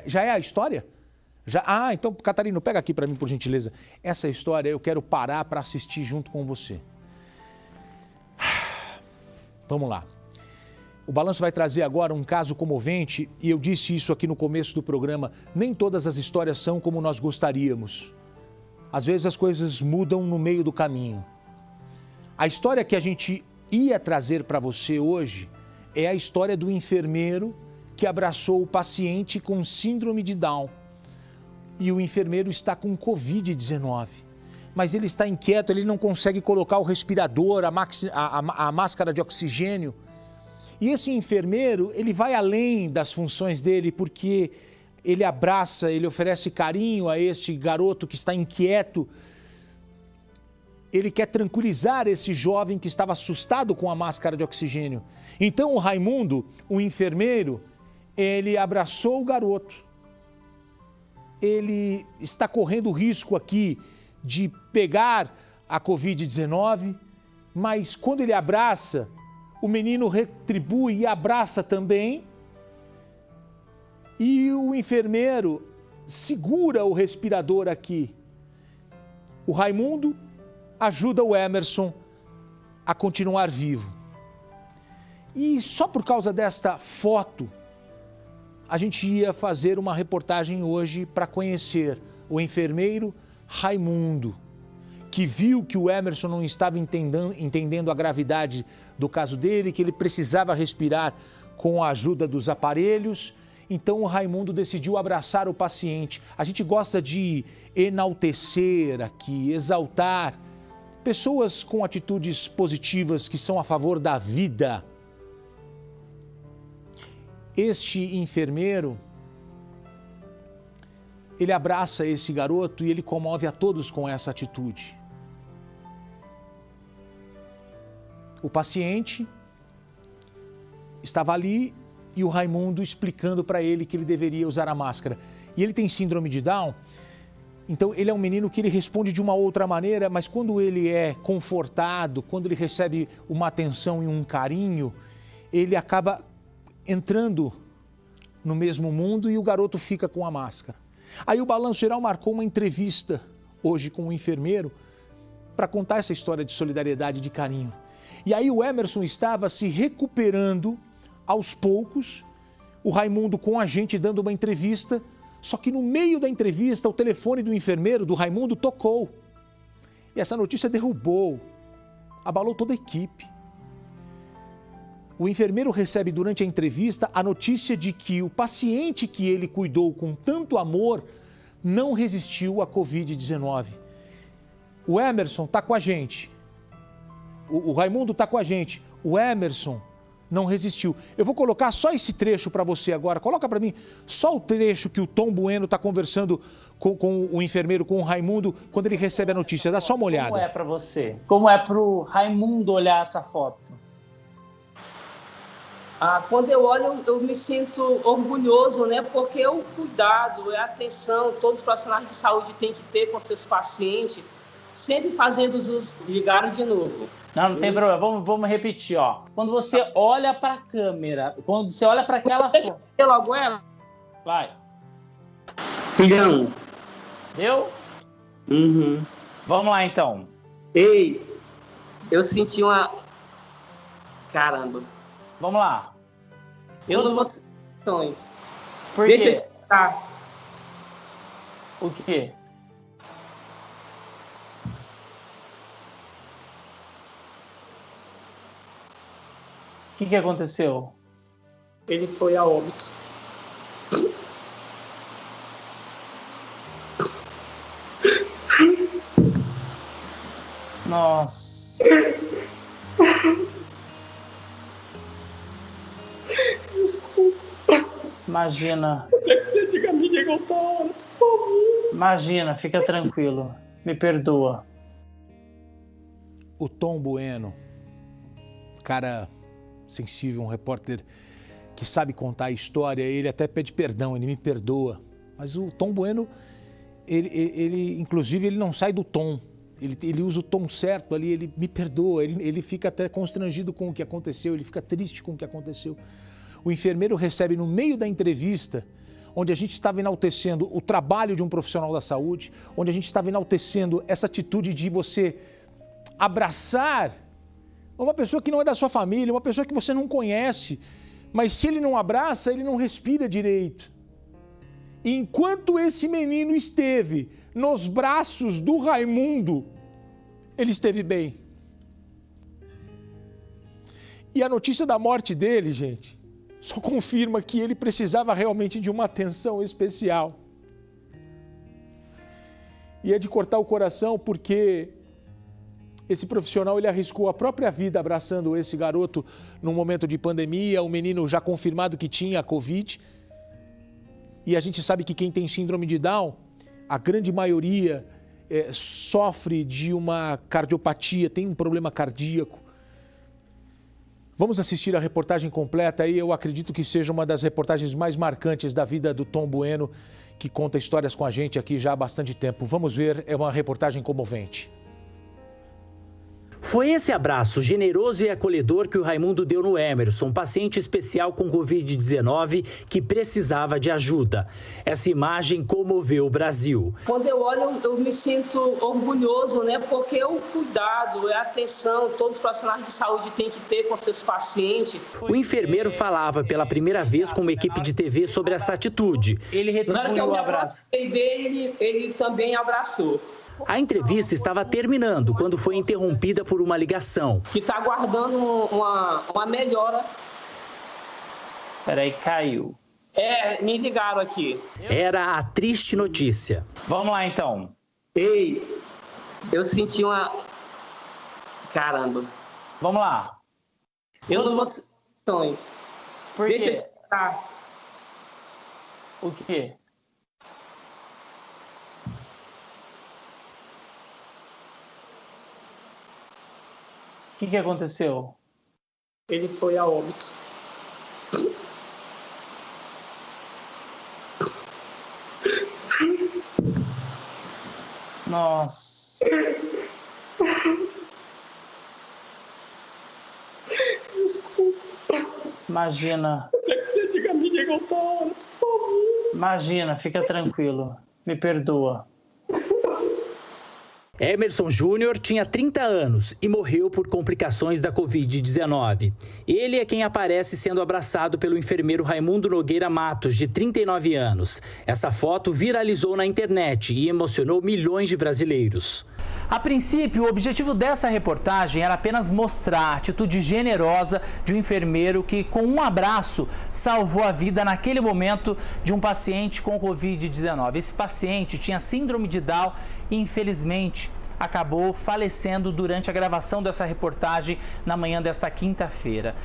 Já é a história? Então, Catarina, pega aqui para mim, por gentileza. Essa história eu quero parar para assistir junto com você. Vamos lá. O Balanço vai trazer agora um caso comovente e eu disse isso aqui no começo do programa. Nem todas as histórias são como nós gostaríamos. Às vezes as coisas mudam no meio do caminho. A história que a gente ia trazer para você hoje é a história do enfermeiro que abraçou o paciente com síndrome de Down. E o enfermeiro está com Covid-19. Mas ele está inquieto, ele não consegue colocar o respirador, a máscara de oxigênio. E esse enfermeiro, ele vai além das funções dele, porque ele abraça, ele oferece carinho a este garoto que está inquieto. Ele quer tranquilizar esse jovem que estava assustado com a máscara de oxigênio. Então o Raimundo, o enfermeiro, ele abraçou o garoto. Ele está correndo risco aqui de pegar a Covid-19, mas quando ele abraça, o menino retribui e abraça também. E o enfermeiro segura o respirador aqui. O Raimundo ajuda o Emerson a continuar vivo. E só por causa desta foto, a gente ia fazer uma reportagem hoje para conhecer o enfermeiro Raimundo, que viu que o Emerson não estava entendendo a gravidade do caso dele, que ele precisava respirar com a ajuda dos aparelhos. Então o Raimundo decidiu abraçar o paciente. A gente gosta de enaltecer aqui, exaltar pessoas com atitudes positivas que são a favor da vida. Este enfermeiro, ele abraça esse garoto e ele comove a todos com essa atitude. O paciente estava ali e o Raimundo explicando para ele que ele deveria usar a máscara. E ele tem síndrome de Down, então ele é um menino que ele responde de uma outra maneira, mas quando ele é confortado, quando ele recebe uma atenção e um carinho, ele acaba entrando no mesmo mundo e o garoto fica com a máscara. Aí o Balanço Geral marcou uma entrevista hoje com o enfermeiro para contar essa história de solidariedade e de carinho. E aí o Emerson estava se recuperando aos poucos, o Raimundo com a gente dando uma entrevista, só que no meio da entrevista o telefone do enfermeiro, do Raimundo, tocou. E essa notícia derrubou, abalou toda a equipe. O enfermeiro recebe durante a entrevista a notícia de que o paciente que ele cuidou com tanto amor não resistiu à Covid-19. O Emerson está com a gente. O Raimundo está com a gente. O Emerson não resistiu. Eu vou colocar só esse trecho para você agora. Coloca para mim só o trecho que o Tom Bueno está conversando com o enfermeiro, com o Raimundo, quando ele recebe a notícia. Dá só uma olhada. Como é para você? Como é para o Raimundo olhar essa foto? Quando eu olho, eu me sinto orgulhoso, né? Porque é o cuidado, é a atenção, todos os profissionais de saúde têm que ter com seus pacientes, sempre fazendo os usos. Ligaram de novo. Não tem problema, vamos repetir, ó. Quando você olha para a câmera, quando você olha para aquela foto... Eu logo ela? Vai. Filhão. Deu? Uhum. Vamos lá, então. Ei, eu senti uma... Caramba. Vamos lá. Eu não vou... Por Deixa quê? eu explicar. O quê? O que aconteceu? Ele foi a óbito. Nossa. Desculpa. Imagina. Diga a minha por favor. Imagina, fica tranquilo. Me perdoa. O Tom Bueno, cara sensível, um repórter que sabe contar a história, ele até pede perdão, ele me perdoa. Mas o Tom Bueno, ele inclusive, ele não sai do tom. Ele usa o tom certo ali, ele me perdoa, ele fica até constrangido com o que aconteceu, ele fica triste com o que aconteceu. O enfermeiro recebe no meio da entrevista onde a gente estava enaltecendo o trabalho de um profissional da saúde, onde a gente estava enaltecendo essa atitude de você abraçar uma pessoa que não é da sua família, uma pessoa que você não conhece, mas se ele não abraça, ele não respira direito. E enquanto esse menino esteve nos braços do Raimundo, ele esteve bem. E a notícia da morte dele, gente, só confirma que ele precisava realmente de uma atenção especial. E é de cortar o coração porque esse profissional ele arriscou a própria vida abraçando esse garoto num momento de pandemia, o menino já confirmado que tinha a Covid. E a gente sabe que quem tem síndrome de Down, a grande maioria sofre de uma cardiopatia, tem um problema cardíaco. Vamos assistir a reportagem completa e eu acredito que seja uma das reportagens mais marcantes da vida do Tom Bueno, que conta histórias com a gente aqui já há bastante tempo. Vamos ver, é uma reportagem comovente. Foi esse abraço generoso e acolhedor que o Raimundo deu no Emerson, um paciente especial com Covid-19 que precisava de ajuda. Essa imagem comoveu o Brasil. Quando eu olho, eu me sinto orgulhoso, né? Porque o cuidado, a atenção, todos os profissionais de saúde têm que ter com seus pacientes. O enfermeiro falava pela primeira vez com uma equipe de TV sobre essa atitude. Ele retribuiu o abraço. Ele também abraçou. A entrevista estava terminando quando foi interrompida por uma ligação. Que está aguardando uma melhora. Peraí, caiu. Me ligaram aqui. Era a triste notícia. Vamos lá, então. Ei, eu senti uma... Caramba. Vamos lá. Eu não vou... Por Por Deixa eu quê? explicar. O quê? O que aconteceu? Ele foi a óbito. Nossa. Desculpa. Imagina. Me liga outra hora, por favor. Imagina, fica tranquilo. Me perdoa. Emerson Júnior tinha 30 anos e morreu por complicações da Covid-19. Ele é quem aparece sendo abraçado pelo enfermeiro Raimundo Nogueira Matos, de 39 anos. Essa foto viralizou na internet e emocionou milhões de brasileiros. A princípio, o objetivo dessa reportagem era apenas mostrar a atitude generosa de um enfermeiro que, com um abraço, salvou a vida naquele momento de um paciente com Covid-19. Esse paciente tinha síndrome de Down e, infelizmente, acabou falecendo durante a gravação dessa reportagem na manhã desta quinta-feira.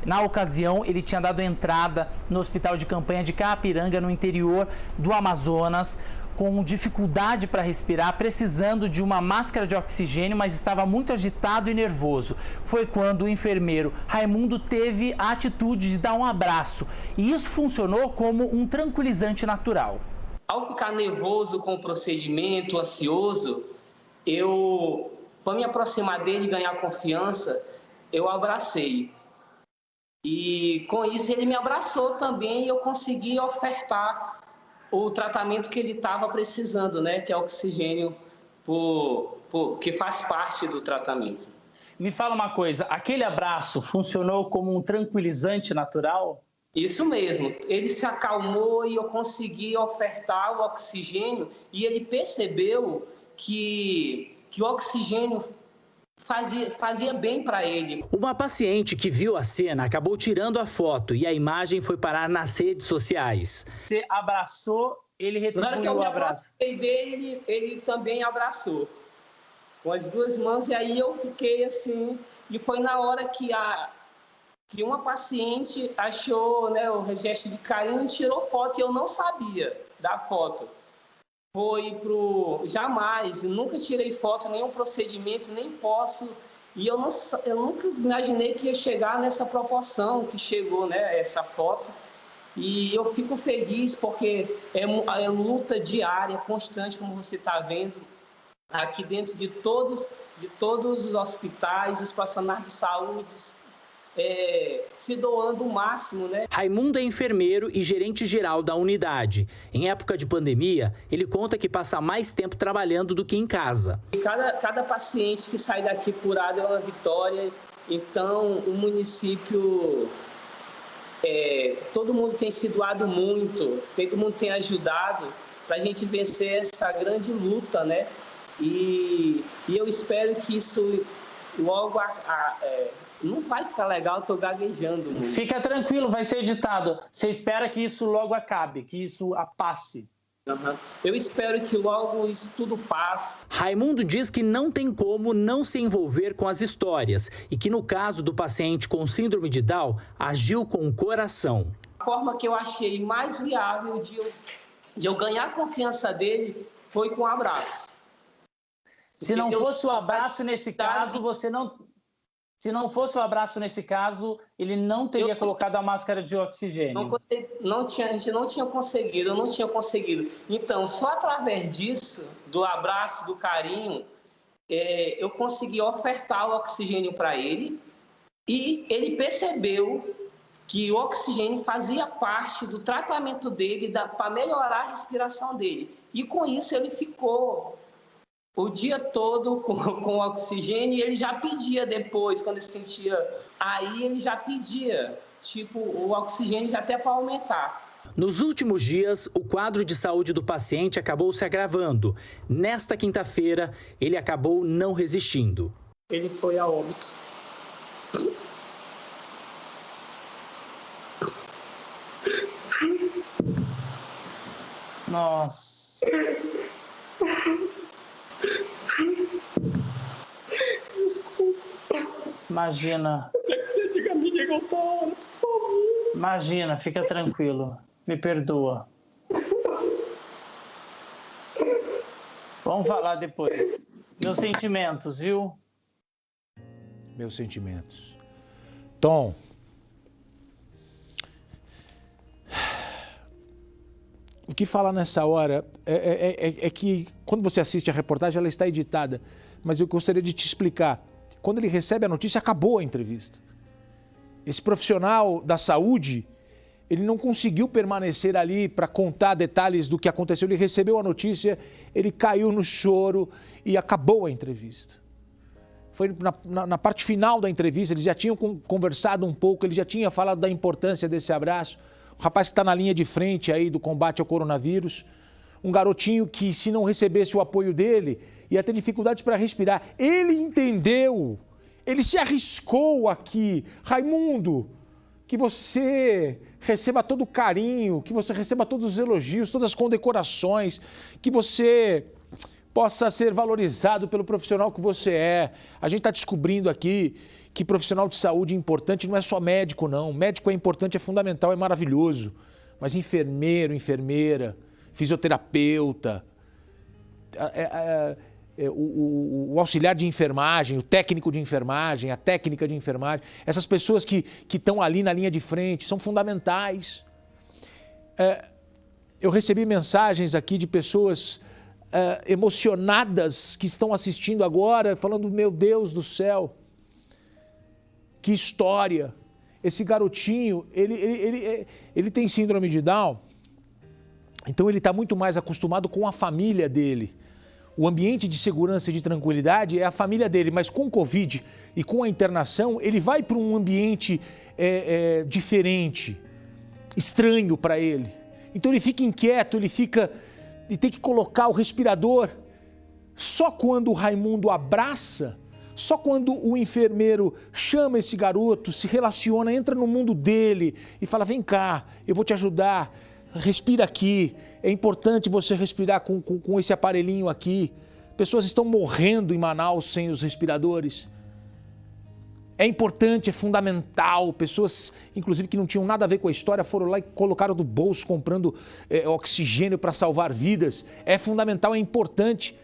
Na ocasião, ele tinha dado entrada no hospital de campanha de Capiranga, no interior do Amazonas, com dificuldade para respirar, precisando de uma máscara de oxigênio, mas estava muito agitado e nervoso. Foi quando o enfermeiro Raimundo teve a atitude de dar um abraço, e isso funcionou como um tranquilizante natural. Ao ficar nervoso com o procedimento, ansioso, para me aproximar dele e ganhar confiança, eu abracei. E com isso ele me abraçou também e eu consegui ofertar o tratamento que ele estava precisando, né? Que é oxigênio, que faz parte do tratamento. Me fala uma coisa, aquele abraço funcionou como um tranquilizante natural? Isso mesmo, ele se acalmou e eu consegui ofertar o oxigênio e ele percebeu que o oxigênio fazia bem para ele. Uma paciente que viu a cena acabou tirando a foto e a imagem foi parar nas redes sociais. Você abraçou, ele retribuiu o abraço. Dele, ele também abraçou com as duas mãos e aí eu fiquei assim, e foi na hora que uma paciente achou, né, o gesto de carinho e tirou foto e eu não sabia da foto. Jamais, nunca tirei foto, nenhum procedimento, nem posso. E eu nunca imaginei que ia chegar nessa proporção que chegou, né, essa foto. E eu fico feliz porque é luta diária, constante, como você está vendo, aqui dentro de todos os hospitais, os profissionais de saúde se doando o máximo, né? Raimundo é enfermeiro e gerente geral da unidade. Em época de pandemia, ele conta que passa mais tempo trabalhando do que em casa. E cada paciente que sai daqui curado é uma vitória. Então, o município, todo mundo tem se doado muito, todo mundo tem ajudado para a gente vencer essa grande luta, né? E eu espero que isso logo não vai ficar legal, eu tô gaguejando muito. Fica tranquilo, vai ser editado. Você espera que isso logo acabe, que isso passe. Uhum. Eu espero que logo isso tudo passe. Raimundo diz que não tem como não se envolver com as histórias e que no caso do paciente com síndrome de Down, agiu com o coração. A forma que eu achei mais viável de eu ganhar a confiança dele foi com um abraço. Se não fosse o abraço nesse caso, Se não fosse o abraço nesse caso, ele não teria colocado a máscara de oxigênio. A gente não tinha conseguido, eu não tinha conseguido. Então, só através disso, do abraço, do carinho, eu consegui ofertar o oxigênio para ele e ele percebeu que o oxigênio fazia parte do tratamento dele para melhorar a respiração dele. E com isso ele ficou o dia todo com oxigênio e ele já pedia depois, quando ele sentia. Aí ele já pedia, o oxigênio já até para aumentar. Nos últimos dias, o quadro de saúde do paciente acabou se agravando. Nesta quinta-feira, ele acabou não resistindo. Ele foi a óbito. Nossa. Desculpa. Imagina. Diga, por favor. Imagina, fica tranquilo. Me perdoa. Vamos falar depois. Meus sentimentos, viu? Meus sentimentos. Tom. O que falar nessa hora é que quando você assiste a reportagem, ela está editada, mas eu gostaria de te explicar. Quando ele recebe a notícia, acabou a entrevista. Esse profissional da saúde, ele não conseguiu permanecer ali para contar detalhes do que aconteceu. Ele recebeu a notícia, ele caiu no choro e acabou a entrevista. Foi na parte final da entrevista, eles já tinham conversado um pouco, ele já tinha falado da importância desse abraço. O rapaz que está na linha de frente aí do combate ao coronavírus, um garotinho que, se não recebesse o apoio dele, ia ter dificuldades para respirar. Ele entendeu, ele se arriscou aqui. Raimundo, que você receba todo o carinho, que você receba todos os elogios, todas as condecorações, que você possa ser valorizado pelo profissional que você é. A gente está descobrindo aqui que profissional de saúde importante não é só médico, não. Médico é importante, é fundamental, é maravilhoso. Mas enfermeiro, enfermeira, fisioterapeuta, o auxiliar de enfermagem, o técnico de enfermagem, a técnica de enfermagem, essas pessoas que estão ali na linha de frente, são fundamentais. Eu recebi mensagens aqui de pessoas emocionadas que estão assistindo agora, falando, meu Deus do céu, que história. Esse garotinho, ele tem síndrome de Down, então ele está muito mais acostumado com a família dele. O ambiente de segurança e de tranquilidade é a família dele, mas com o Covid e com a internação, ele vai para um ambiente diferente, estranho para ele. Então ele fica inquieto, e tem que colocar o respirador. Só quando o Raimundo abraça, só quando o enfermeiro chama esse garoto, se relaciona, entra no mundo dele e fala, vem cá, eu vou te ajudar, respira aqui, é importante você respirar com esse aparelhinho aqui. Pessoas estão morrendo em Manaus sem os respiradores. É importante, é fundamental. Pessoas, inclusive, que não tinham nada a ver com a história, foram lá e colocaram do bolso comprando oxigênio para salvar vidas. É fundamental, é importante.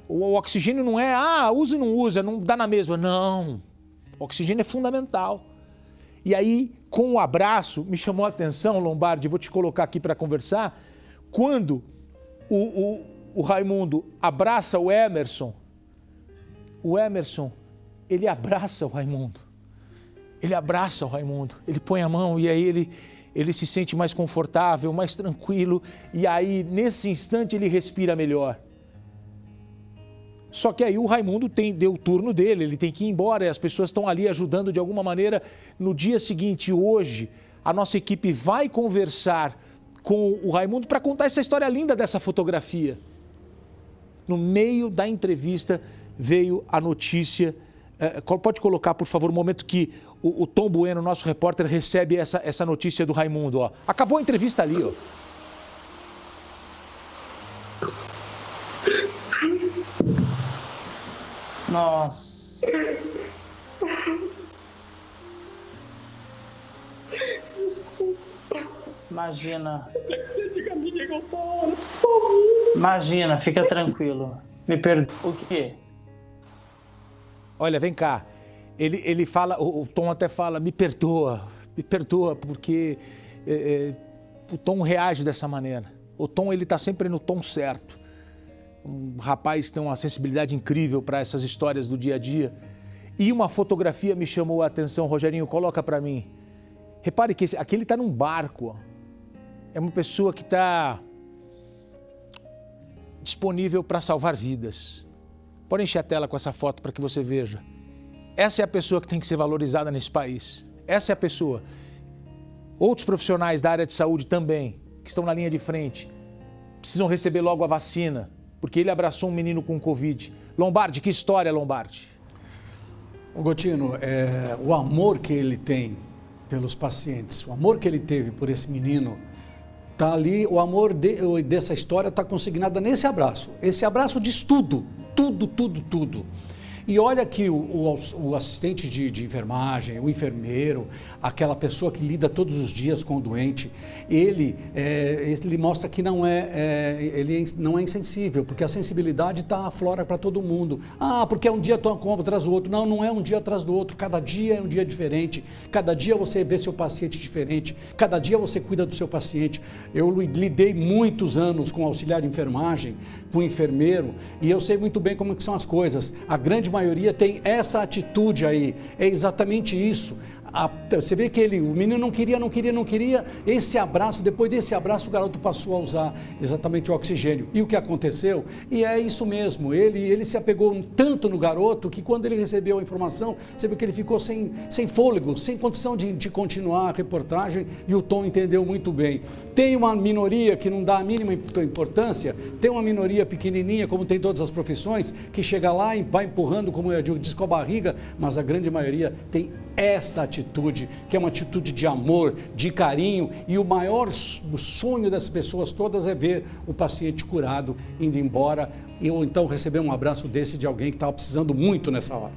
O oxigênio não é, usa e não usa, não dá na mesma. Não, o oxigênio é fundamental. E aí, com o abraço, me chamou a atenção, Lombardi, vou te colocar aqui para conversar, quando o Raimundo abraça o Emerson, ele abraça o Raimundo. Ele abraça o Raimundo, ele põe a mão e aí ele se sente mais confortável, mais tranquilo, e aí, nesse instante, ele respira melhor. Só que aí o Raimundo deu o turno dele, ele tem que ir embora, e as pessoas estão ali ajudando de alguma maneira. No dia seguinte, hoje, a nossa equipe vai conversar com o Raimundo para contar essa história linda dessa fotografia. No meio da entrevista veio a notícia. Pode colocar, por favor, o momento que o Tom Bueno, nosso repórter, recebe essa notícia do Raimundo. Ó. Acabou a entrevista ali, ó. Nossa. Desculpa. Imagina. Me liga outra hora, por favor. Imagina, fica tranquilo. Me perdoa. O quê? Olha, vem cá. Ele fala, o Tom até fala, me perdoa, porque o Tom reage dessa maneira. O Tom, ele está sempre no tom certo. Um rapaz que tem uma sensibilidade incrível para essas histórias do dia a dia. E uma fotografia me chamou a atenção, Rogerinho, coloca para mim. Repare que aqui ele está num barco. Ó. É uma pessoa que está disponível para salvar vidas. Pode encher a tela com essa foto para que você veja. Essa é a pessoa que tem que ser valorizada nesse país. Essa é a pessoa. Outros profissionais da área de saúde também, que estão na linha de frente, precisam receber logo a vacina, porque ele abraçou um menino com Covid. Lombardi, que história, Lombardi? Gotino, o amor que ele tem pelos pacientes, o amor que ele teve por esse menino, está ali, o amor dessa história está consignado nesse abraço. Esse abraço diz tudo, tudo. E olha que o assistente de enfermagem, o enfermeiro, aquela pessoa que lida todos os dias com o doente, ele mostra que ele não é insensível, porque a sensibilidade está aflora para todo mundo. Ah, porque é um dia atrás do outro. Não é um dia atrás do outro. Cada dia é um dia diferente. Cada dia você vê seu paciente diferente. Cada dia você cuida do seu paciente. Eu lidei muitos anos com auxiliar de enfermagem, com enfermeiro, e eu sei muito bem como que são as coisas. A grande maioria tem essa atitude aí, é exatamente isso. Você vê que o menino não queria, esse abraço, depois desse abraço o garoto passou a usar exatamente o oxigênio. E o que aconteceu? E é isso mesmo, ele se apegou tanto no garoto que quando ele recebeu a informação, você viu que ele ficou sem fôlego, sem condição de continuar a reportagem, e o Tom entendeu muito bem. Tem uma minoria que não dá a mínima importância, tem uma minoria pequenininha, como tem todas as profissões, que chega lá e vai empurrando, como eu digo, diz com a barriga, mas a grande maioria tem essa atitude, que é uma atitude de amor, de carinho, e o maior sonho das pessoas todas é ver o paciente curado, indo embora, ou então receber um abraço desse de alguém que estava precisando muito nessa hora.